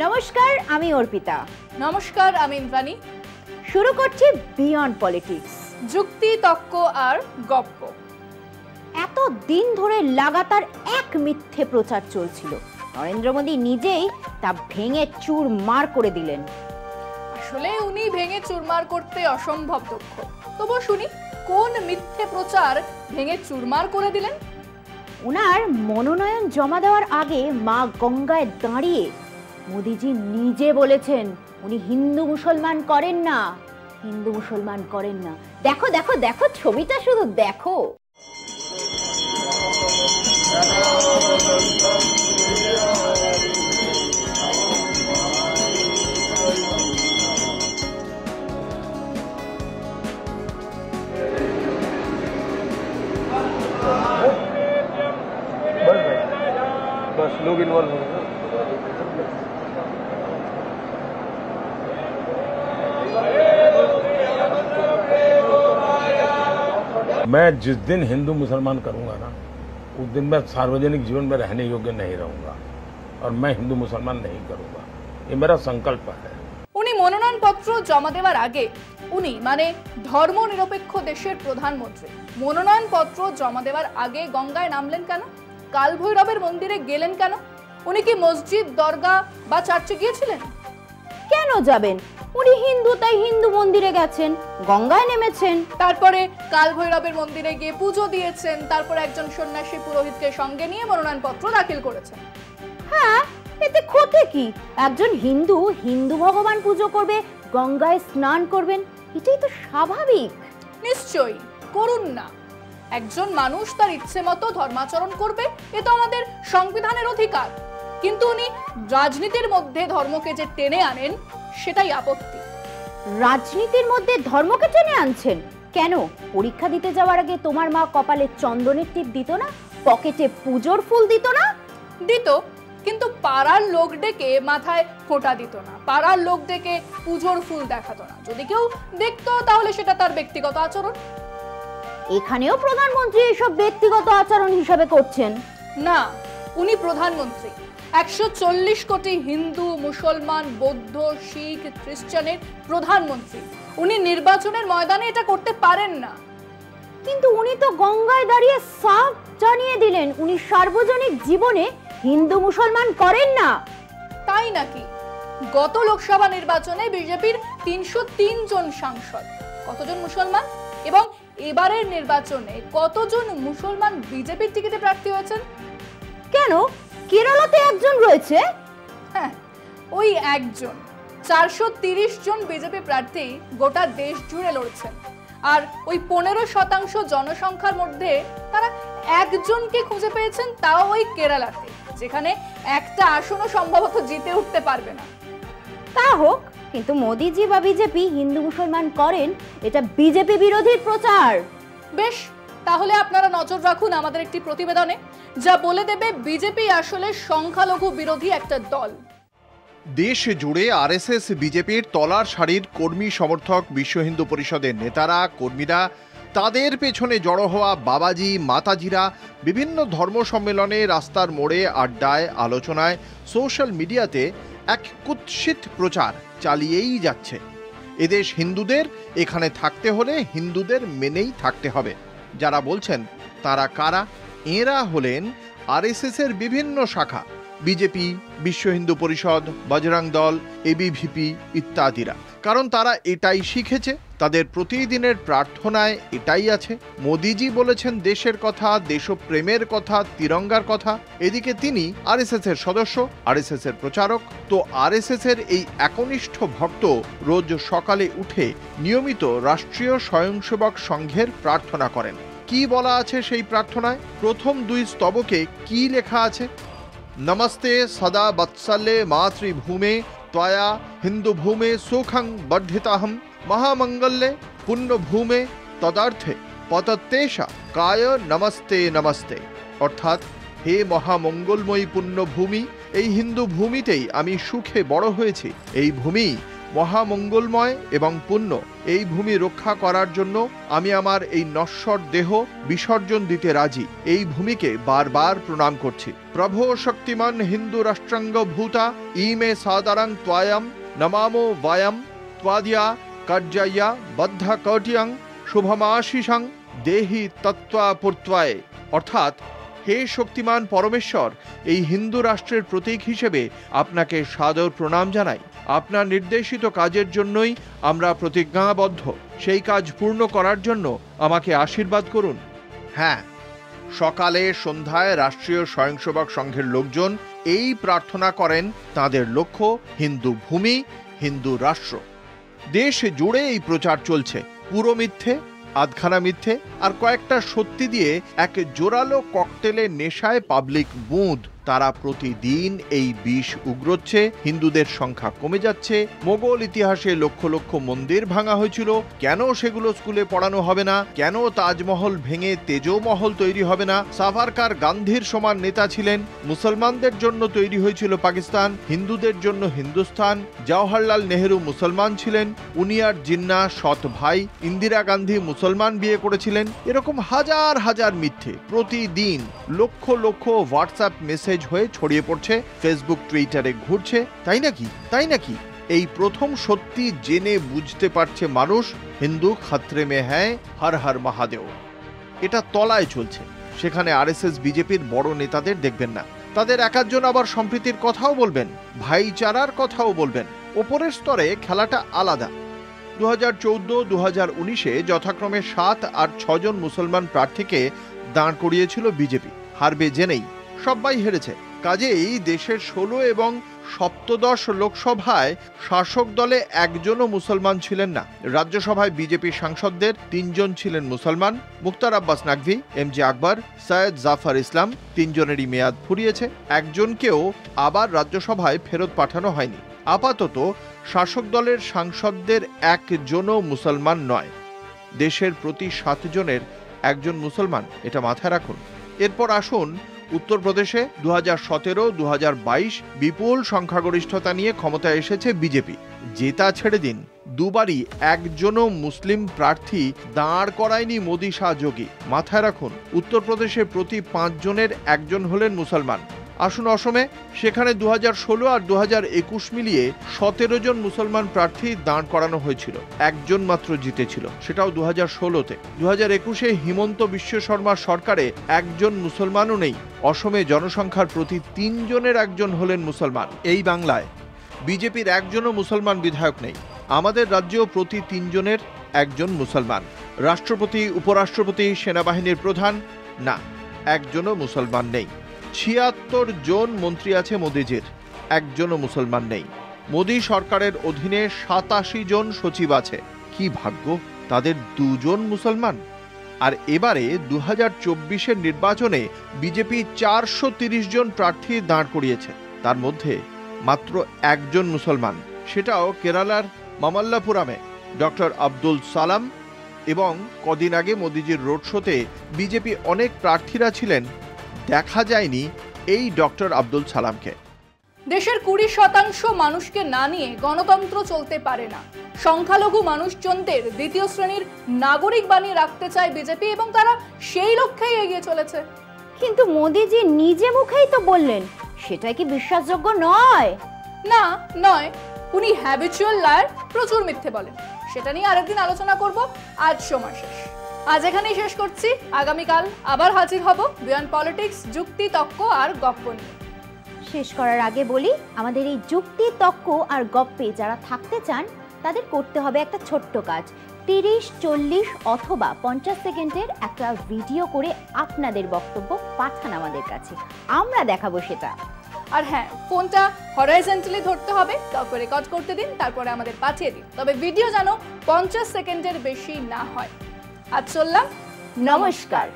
নমস্কার, আমি অর্পিতা। নমস্কার, আমি ইন্দ্রাণী। শুরু করছি বিয়ন্ড পলিটিক্স, যুক্তি, তর্ক আর গপ্প। এত দিন ধরে লাগাতার এক মিথ্যে প্রচার চলছিল, নরেন্দ্র মোদী নিজেই তা ভেঙে চুরমার করে দিলেন। আসলে উনি ভেঙে চুরমার করতে অসম্ভব দক্ষ। তবু শুনি, কোন মিথ্যে প্রচার ভেঙে চুরমার করে দিলেন? ওনার মনোনয়ন জমা দেওয়ার আগে মা গঙ্গায় দাঁড়িয়ে মোদিজি নিজে বলেছেন উনি হিন্দু মুসলমান করেন না, হিন্দু মুসলমান করেন না। দেখো দেখো দেখো, ছবিটা শুধু দেখো। बस लोग इन्वॉल्व हो गए। मैं जिस दिन हिंदू मुसलमान करूंगा ना, उस दिन मैं सार्वजनिक जीवन में रहने योग्य नहीं रहूंगा और मैं हिंदू मुसलमान नहीं करूंगा। ये मेरा संकल्प है। উনি মনোনয়ন পত্র জমা দেওয়ার আগে উনি মানে ধর্মনিরপেক্ষ দেশের প্রধানমন্ত্রী মনোনয়ন পত্র জমা দেওয়ার আগে গঙ্গায় নামলেন কেন? কাল ভৈরবের মন্দিরে গেলেন কেন? উনি কি মসজিদ, দরগা বা চার্চে গিয়েছিলেন? কেন যাবেন? উনি হিন্দু, তাই হিন্দু মন্দিরে গেছেন, গঙ্গায় নেমেছেন। তারপরে কাল ভৈরবের মন্দিরে গিয়ে পুজো দিয়েছেন, তারপর একজন সন্ন্যাসী পুরোহিতকে সঙ্গে নিয়ে মনোনয়ন পত্র দাখিল করেছেন। হ্যাঁ, এতে ক্ষতি কি? একজন হিন্দু হিন্দু ভগবান পুজো করবে, গঙ্গায় স্নান করবেন, এটাই তো স্বাভাবিক। নিশ্চয়ই করুন না। একজন মানুষ তার ইচ্ছে মতো ধর্মাচরণ করবে, এ তো আমাদের সংবিধানের অধিকার। কিন্তু উনি রাজনীতির মধ্যে ধর্মকে যে টেনে আনেন, সেটাই আপত্তি। রাজনীতির মধ্যে ধর্মকে টেনে আনছেন কেন? পরীক্ষা দিতে যাওয়ার আগে তোমার মা কপালে চন্দনের টিপ দিত না? পকেটে পুজোর ফুল দিত না? দিত, কিন্তু পাড়ার লোক ডেকে মাথায় ফোঁটা দিত না, পাড়ার লোক ডেকে পুজোর ফুল দেখাতো না। যদি কেউ দেখতো তাহলে সেটা তার ব্যক্তিগত আচরণ। এখানেও প্রধানমন্ত্রী এসব ব্যক্তিগত আচরণ হিসাবে করছেন না। উনি প্রধানমন্ত্রী, 140 কোটি হিন্দু, মুসলমান, বৌদ্ধ, শিখ, খ্রিস্টানের প্রধানমন্ত্রী। উনি নির্বাচনের ময়দানে এটা করতে পারেন না। কিন্তু উনি তো গঙ্গায় দাঁড়িয়ে সাফ জানিয়ে দিলেন উনি সার্বজনিক জীবনে হিন্দু মুসলমান করেন না। তাই নাকি? গত লোকসভা নির্বাচনে বিজেপির 303 জন সাংসদ, কতজন মুসলমান? এবং এবারের নির্বাচনে কতজন মুসলমান বিজেপির টিকিটে প্রার্থী হয়েছেন? কেন, কেরালাতে একজন রয়েছে। হ্যাঁ, ওই একজন। 430 জন বিজেপি প্রার্থী গোটা দেশ জুড়ে লড়ছেন, আর ওই 15% জনসংখ্যার মধ্যে তারা একজনকে খুঁজে পেয়েছেন, তাও ওই কেরালাতে, যেখানে একটা আসনও সম্ভবত জিতে উঠতে পারবে না। তা হোক, কিন্তু মোদিজি বা বিজেপি হিন্দু মুসলমান করেন, এটা বিজেপি বিরোধী প্রচার। বেশ, তাহলে আপনারা নজর রাখুন আমাদের একটি প্রতিবেদনে, যা বলে দেবে বিজেপি আসলে সংখ্যালঘু বিরোধী একটা দল। দেশ জুড়ে আরএসএস বিজেপির তলার সারির কর্মী সমর্থক বিশ্ব হিন্দু পরিষদের নেতারা, কর্মীরা, তাদের পেছনে জড়ো হওয়া বাবাজি, মাতাজিরা বিভিন্ন ধর্ম সম্মেলনে, রাস্তার মোড়ে, আড্ডায়, আলোচনায়, সোশ্যাল মিডিয়াতে এক কুৎসিত প্রচার চালিয়েই যাচ্ছে। এদেশ হিন্দুদের, এখানে থাকতে হলে হিন্দুদের মেনেই থাকতে হবে। যারা বলছেন তারা কারা? এঁরা হলেন আরএসএসের বিভিন্ন শাখা, বিজেপি, বিশ্ব হিন্দু পরিষদ, বজরং দল, এবিভিপি ইত্যাদিরা। কারণ তারা এটাই শিখেছে, তাদের প্রতিদিনের প্রার্থনায় এটাই আছে। মোদিজি বলেছেন দেশের কথা, দেশপ্রেমের কথা, তিরঙ্গার কথা। এদিকে তিনি আরএসএসের সদস্য, আরএসএসের প্রচারক। তো আরএসএসের এই একনিষ্ঠ ভক্ত রোজ সকালে উঠে নিয়মিত রাষ্ট্রীয় স্বয়ংসেবক সংঘের প্রার্থনা করেন। কি বলা আছে সেই প্রার্থনায়? প্রথম 2 স্তবকে কি লেখা আছে? নমস্তে সদা বৎসলে মাতৃভূমে ত্বয়া হিন্দু ভূমে সুখং বর্ধিতাহম মহামঙ্গলে পুণ্যভূমে তদার্থে পততেষা কায় নমস্তে নমস্তে। অর্থাৎ, হে মহামঙ্গলময়ী পুণ্যভূমি, এই হিন্দু ভূমিতেই আমি সুখে বড় হয়েছি। এই ভূমি মহামঙ্গলময় এবং পুণ্য। এই ভূমি রক্ষা করার জন্য আমি আমার এই নশ্বর দেহ বিসর্জন দিতে রাজি। এই ভূমিকে বারবার প্রণাম করছি। প্রভো শক্তিমান হিন্দু রাষ্ট্রাঙ্গ ভূতা ইমে সাদারাং ত্বয়াম নমামো বায়াম ত্বাদিয়া কার্যায়া বদ্ধা কটিয়াং শুভমাশিসাং দেহি তত্ত্বাপূর্ত্বায়। অর্থাৎ, হে শক্তিমান পরমেশ্বর, এই হিন্দু রাষ্ট্রের প্রতীক হিসেবে আপনাকে সাদর প্রণাম জানাই। আপনার নির্দেশিত কাজের জন্যই আমরা প্রতিজ্ঞাবদ্ধ। সেই কাজ পূর্ণ করার জন্য আমাকে আশীর্বাদ করুন। হ্যাঁ, সকালে সন্ধ্যায় রাষ্ট্রীয় স্বয়ংসেবক সংঘের লোকজন এই প্রার্থনা করেন। তাদের লক্ষ্য হিন্দু ভূমি, হিন্দু রাষ্ট্র। দেশ জুড়ে এই প্রচার চলছে। পুরো মিথ্যে, আধখানা মিথ্যে আর কয়েকটা সত্যি দিয়ে এক জোরালো ককটেলের নেশায় পাবলিক বুঁদ। তারা প্রতিদিন এই বিষ উগরোচ্ছে। হিন্দুদের সংখ্যা কমে যাচ্ছে। মোগল ইতিহাসে লক্ষ লক্ষ মন্দির ভাঙা হয়েছিল, কেন সেগুলো স্কুলে পড়ানো হবে না? কেন তাজমহল ভেঙে তেজমহল তৈরি হবে না? সাভারকার গান্ধীর সমান নেতা ছিলেন। মুসলমানদের জন্য তৈরি হয়েছিল পাকিস্তান, হিন্দুদের জন্য হিন্দুস্তান। জওহরলাল নেহেরু মুসলমান ছিলেন, উনি আর জিন্না সৎ ভাই। ইন্দিরা গান্ধী মুসলমান বিয়ে করেছিলেন। এরকম হাজার হাজার মিথ্যে প্রতিদিন লক্ষ লক্ষ হোয়াটসঅ্যাপ মেসেজ হয়ে ছড়িয়ে পড়ছে, ফেসবুক টুইটারে ঘুরছে। তাই নাকি এই প্রথম সত্যি জেনে বুঝতে পারছে মানুষ, হিন্দু খাতরে মে হ্যায়, হর হর মহাদেব। এটা তলায় চলছে। সেখানে আরএসএস বিজেপির বড় নেতাদের দেখবেন না। তাদের একজন আবার সম্প্রীতির কথাও বলবেন, ভাইচারার কথাও বলবেন। ওপরের স্তরে খেলাটা আলাদা। 2014-2019-এ যথাক্রমে 7 আর 6 জন মুসলমান প্রার্থীকে দাঁড় করিয়েছিল বিজেপি। হারবে জেনেই সবাই হেরেছে। কাজেই দেশের 16 এবং সপ্তদশ লোকসভায় শাসক দলে একজনও মুসলমান ছিলেন না। রাজ্যসভায় বিজেপির সাংসদদের 3 জন ছিলেন মুসলমান। মুখতার আব্বাস নাকভি, এমজে আকবর, সৈয়দ জাফর ইসলাম, 3 জনেরই মেয়াদ ফুরিয়েছে। একজনকেও আবার রাজ্যসভায় ফেরত পাঠানো হয়নি। আপাতত শাসক দলের সাংসদদের একজনও মুসলমান নয়। দেশের প্রতি 7 জনের একজন মুসলমান, এটা মাথায় রাখুন। এরপর আসুন উত্তরপ্রদেশে 2017-2022 বিপুল সংখ্যাগরিষ্ঠতা নিয়ে ক্ষমতায় এসেছে বিজেপি। জেতা ছেড়ে দিন, দুবারই একজনও মুসলিম প্রার্থী দাঁড় করায়নি মোদী শাহ যোগী। মাথায় রাখুন, উত্তরপ্রদেশে প্রতি 5 জনের একজন হলেন মুসলমান। আসুন অসমে, সেখানে 2016 আর 2021 মিলিয়ে 17 জন মুসলমান প্রার্থী দাঁড় করানো হয়েছিল। একজন মাত্র জিতেছিল, সেটাও 2016-তে। 2021-এ হিমন্ত বিশ্ব শর্মার সরকারে একজন মুসলমানও নেই। অসমে জনসংখ্যার প্রতি 3 জনের একজন হলেন মুসলমান। এই বাংলায় বিজেপির একজনও মুসলমান বিধায়ক নেই। আমাদের রাজ্যেও প্রতি 3 জনের একজন মুসলমান। রাষ্ট্রপতি, উপরাষ্ট্রপতি, সেনাবাহিনীর প্রধান, না, একজনও মুসলমান নেই। 76 জন মন্ত্রী আছে মোদিজির, একজনও মুসলমান নেই। মোদী সরকারের অধীনে 87 জন সচিব আছে। কি ভাগ্য, তাদের 2 জন মুসলমান। আর এবারে 2024-এর নির্বাচনে বিজেপি 430 জন প্রার্থী দাঁড় করিয়েছে। তার মধ্যে মাত্র একজন মুসলমান, সেটাও কেরালার মামাল্লাপুরামে ডক্টর আব্দুল সালাম। এবং কদিন আগে মোদিজির রোড শোতে বিজেপি অনেক প্রার্থীরা ছিলেন, দেখা যায়নি এই ডক্টর আব্দুল সালামকে। দেশের 20% মানুষকে না নিয়ে গণতন্ত্র চলতে পারে না। সংখ্যালঘু মানুষজনদের দ্বিতীয় শ্রেণীর নাগরিক বানিয়ে রাখতে চায় বিজেপি এবং তারা সেই লক্ষ্যেই এগিয়ে চলেছে। কিন্তু মোদিজি নিজে মুখেই তো বললেন, সেটা কি বিশ্বাসযোগ্য নয়? না, নয়। উনি হ্যাবিচুয়াল লায়ার, প্রচুর মিথ্যে বলেন। সেটা নিয়ে আরেকদিন আলোচনা করব। আজ সময় শেষ। আজ এখানেই শেষ করছি। আগামীকাল আবার হাজির হব বিয়ন্ড পলিটিক্স, যুক্তি, তর্ক আর গপ্প নিয়ে। শেষ করার আগে বলি, আমাদের এই যুক্তি, তর্ক আর গপ্পে যারা থাকতে চান তাদের করতে হবে একটা ছোট্ট কাজ। 30, 40 অথবা 50 সেকেন্ডের একটা ভিডিও করে আপনাদের বক্তব্য পাঠান আমাদের কাছে, আমরা দেখাবো সেটা। আর হ্যাঁ, ফোনটা হরাইজন্টালি ধরতে হবে, তারপর রেকর্ড করতে দিন, তারপরে আমাদের পাঠিয়ে দিন। তবে ভিডিও যেন 50 সেকেন্ডের বেশি না হয়। আজ চললাম, নমস্কার।